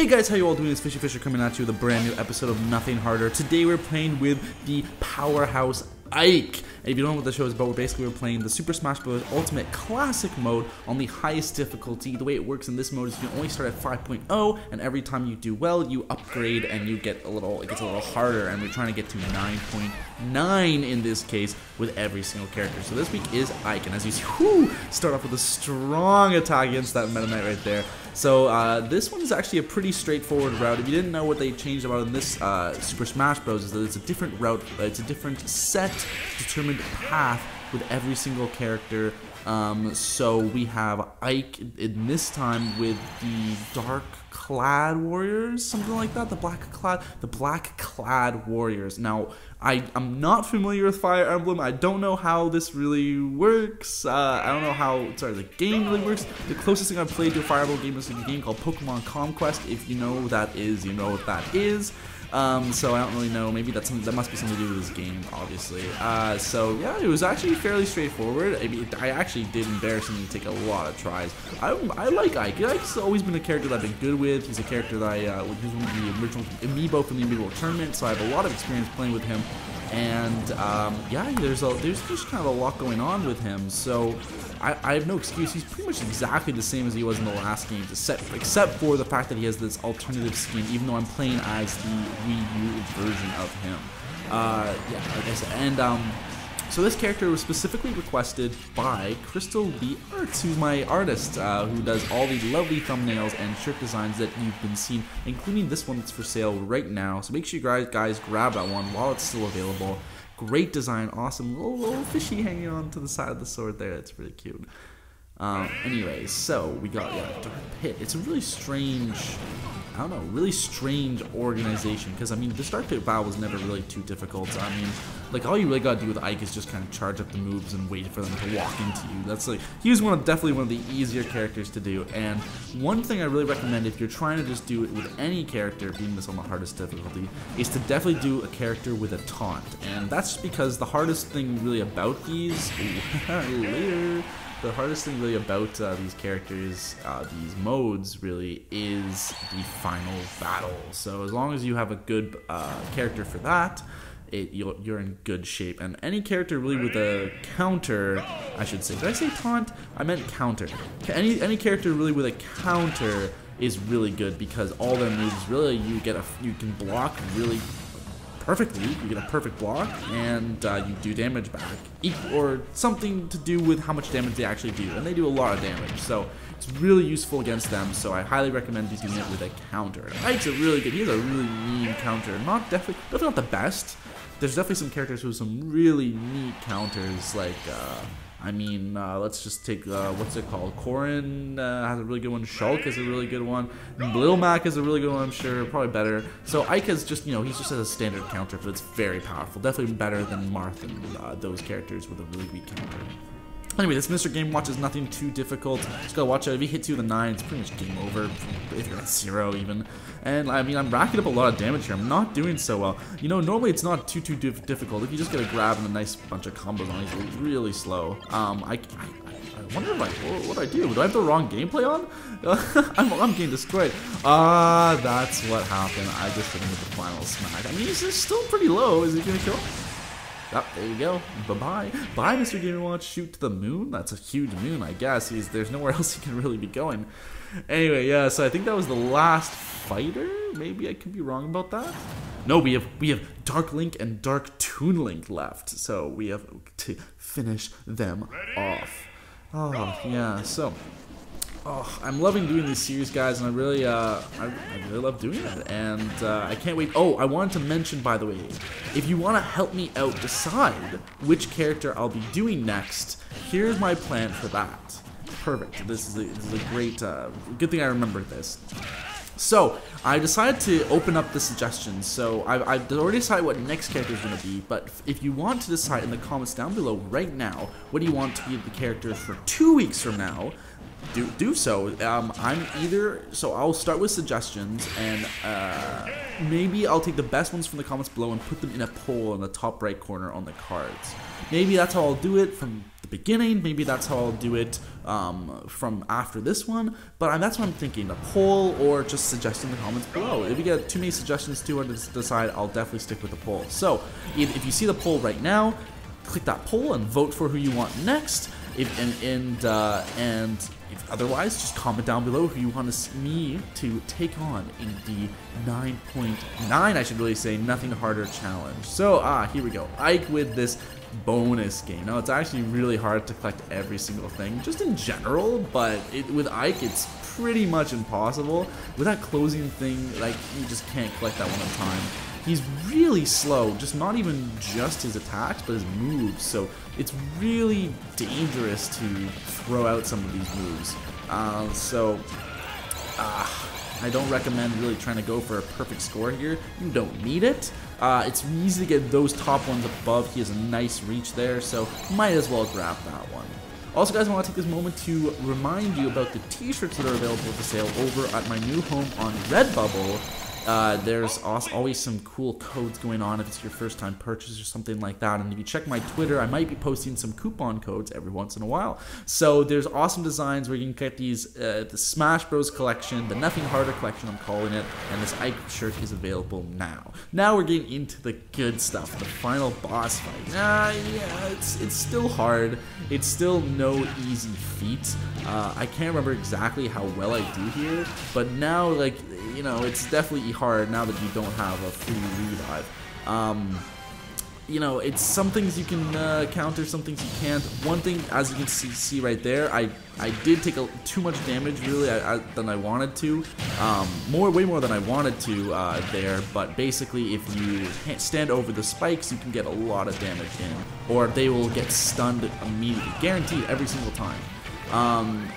Hey guys, how you all doing? It's FishyFisher coming at you with a brand new episode of Nothing Harder. Today we're playing with the powerhouse IKE. And if you don't know what the show is about, we're playing the Super Smash Bros. Ultimate Classic mode on the highest difficulty. The way it works in this mode is you can only start at 5.0, and every time you do well, you upgrade and you get it gets a little harder. And we're trying to get to 9.9 in this case with every single character. So this week is IKE, and as you see, start off with a strong attack against that Meta Knight right there. So this one is actually a pretty straightforward route. If you didn't know what they changed about in this Super Smash Bros. Is that it's a different route, it's a different set, determined path with every single character. So we have IKE in this time with the dark clad warriors, something like that, the black clad warriors. Now I'm not familiar with Fire Emblem. I don't know how this really works. I don't know how the game really works. The closest thing I've played to a Fire Emblem game is a game called Pokemon Conquest. If you know what that is, you know what that is. So I don't really know. Maybe that must be something to do with this game, obviously. So yeah, it was actually fairly straightforward. I mean, I actually did embarrassingly take a lot of tries. I like IKE. IKE's always been a character that I've been good with. He's a character that he's one of the original amiibo from the amiibo tournament, so I have a lot of experience playing with him. And yeah, there's just kind of a lot going on with him. So I have no excuse. He's pretty much exactly the same as he was in the last game, except for the fact that he has this alternative skin, even though I'm playing as the Wii U version of him. Yeah, like I said, and so this character was specifically requested by CrystalLeeArts, who's my artist, who does all the lovely thumbnails and shirt designs that you've been seeing, including this one that's for sale right now. So make sure you guys grab that one while it's still available. Great design, awesome little fishy hanging on to the side of the sword there. It's really cute. Anyway, so we got Dark Pit. It's a really strange, I don't know, really strange organization, because I mean this Dark Pit battle was never really too difficult. I mean, like, all you really gotta do with IKE is just kind of charge up the moves and wait for them to walk into you. That's like, he was definitely one of the easier characters to do. And one thing I really recommend if you're trying to just do it with any character, being this on the hardest difficulty, is to definitely do a character with a taunt. And that's just because the hardest thing really about these The hardest thing really about these characters, these modes, really, is the final battle. So as long as you have a good character for that, you're in good shape. And any character really with a counter, I should say. Did I say taunt? I meant counter. Any character really with a counter is really good, because all their moves really you can block really perfectly. You get a perfect block, and you do damage back, or something to do with how much damage they actually do, and they do a lot of damage, so it's really useful against them. So I highly recommend using it with a counter. IKE's he has a really mean counter. Definitely not the best. There's definitely some characters with some really neat counters, like I mean, let's just take, what's it called? Corrin has a really good one. Shulk is a really good one. Little Mac is a really good one, I'm sure. Probably better. So IKE is just, he's just a standard counter, but it's very powerful. Definitely better than Marth and those characters with a really weak counter. Anyway, this Mr. Game Watch is nothing too difficult. Just gotta watch out. If you hit 2 of the 9, it's pretty much game over, if you're at 0 even. And I mean, I'm racking up a lot of damage here. I'm not doing so well. Normally it's not too difficult. If you just get a grab and a nice bunch of combos on, he's really slow. I wonder what I do. Do I have the wrong gameplay on? I'm getting destroyed. That's what happened. I just hit him with the final smack. I mean, he's still pretty low. Is he gonna kill him? Oh, there you go. Bye-bye. Bye, Mr. Game & Watch. Shoot to the moon? That's a huge moon, I guess. There's nowhere else he can really be going. Anyway, yeah, so I think that was the last fighter? Maybe I could be wrong about that? No, we have Dark Link and Dark Toon Link left. So we have to finish them off. Oh, yeah, so... Oh, I'm loving doing these series, guys, and I really love doing it, and I can't wait. Oh, I wanted to mention, by the way, if you want to help me out decide which character I'll be doing next, here's my plan for that. Perfect. This is a great, good thing I remembered this. So, I decided to open up the suggestions. So, I've already decided what next character is going to be, but if you want to decide in the comments down below right now, what do you want to be the characters for 2 weeks from now, do so. So I'll start with suggestions, and maybe I'll take the best ones from the comments below and put them in a poll in the top right corner on the cards. Maybe that's how I'll do it from the beginning. Maybe that's how I'll do it from after this one. But that's what I'm thinking, a poll or just suggesting in the comments below. If you get too many suggestions to decide, I'll definitely stick with the poll. So if you see the poll right now, click that poll and vote for who you want next. And if otherwise, just comment down below who you want me to take on in the 9.9, I should really say, Nothing Harder challenge. So, here we go. Ike with this bonus game. Now, it's actually really hard to collect every single thing, just in general, but with Ike, it's pretty much impossible. With that closing thing, like, you just can't collect that one at a time. He's really slow, not even just his attacks, but his moves, so it's really dangerous to throw out some of these moves. I don't recommend really trying to go for a perfect score here. You don't need it. It's easy to get those top ones above. He has a nice reach there, so might as well grab that one. Also, guys, I want to take this moment to remind you about the t-shirts that are available for sale over at my new home on Redbubble. There's always some cool codes going on if it's your first time purchase or something like that. And if you check my Twitter, I might be posting some coupon codes every once in a while. So there's awesome designs where you can get these, the Smash Bros collection, the Nothing Harder collection I'm calling it, and this Ike shirt is available now. Now we're getting into the good stuff, the final boss fight. Yeah, it's still hard. It's still no easy feat. I can't remember exactly how well I do here, but now, like, you know, it's definitely hard now that you don't have a free revive. You know, it's some things you can counter, some things you can't. One thing, as you can see right there, I did take too much damage, really, than I wanted to. Way more than I wanted to there, but basically if you stand over the spikes, you can get a lot of damage in, or they will get stunned immediately, guaranteed every single time.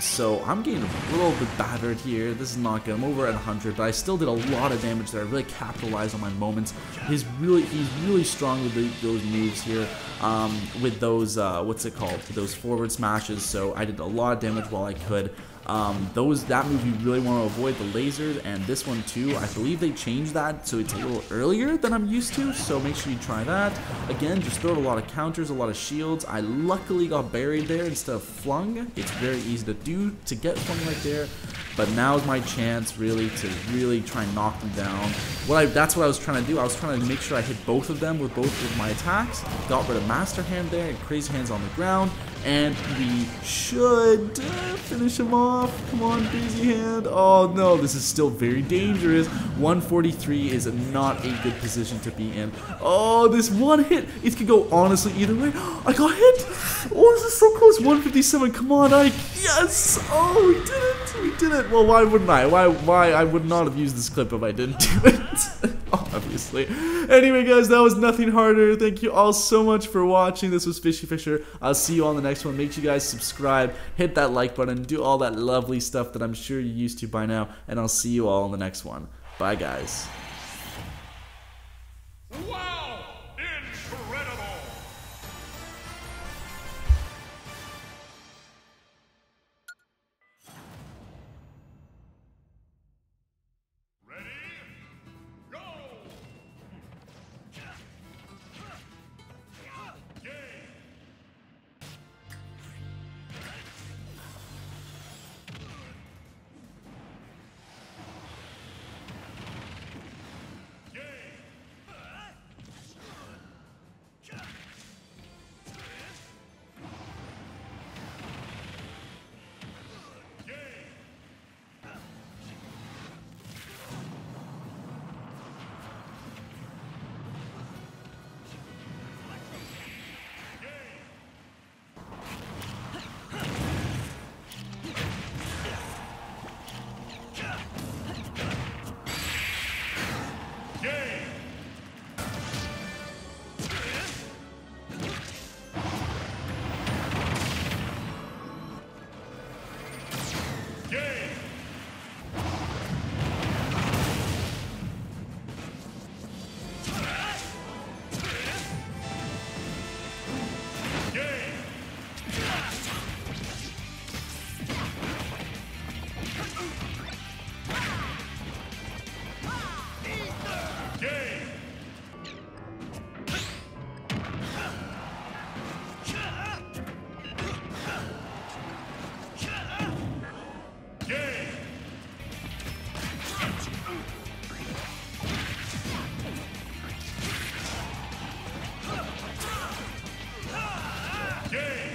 So I'm getting a little bit battered here. This is not good. I'm over at 100, but I still did a lot of damage there. I really capitalized on my moments. He's really strong with those moves here. With those what's it called? Those forward smashes. So I did a lot of damage while I could. That move you really want to avoid, the lasers, and this one too. I believe they changed that so it's a little earlier than I'm used to, so make sure you try that. Again, just throw a lot of counters, a lot of shields. I luckily got buried there instead of flung. It's very easy to do, to get flung right there, but now's my chance really to try and knock them down. That's what I was trying to do. I was trying to make sure I hit both of them with both of my attacks. Got rid of Master Hand there and Crazy Hands on the ground, and we should finish him off. Come on, Crazy Hand. Oh no, this is still very dangerous. 143 is not a good position to be in. Oh, this one hit, it could go honestly either way. I got hit. Oh, this is so close. 157. Come on, Ike. Yes. Oh, we did it. We did it. Well, why wouldn't I? Why I would not have used this clip if I didn't do it. Obviously. Anyway, guys, that was Nothing Harder. Thank you all so much for watching. This was FishyFisher. I'll see you on the next one. Make sure you guys subscribe, hit that like button, do all that lovely stuff that I'm sure you're used to by now, and I'll see you all in the next one. Bye, guys. Wow! Incredible! Ready? Go! Game! game.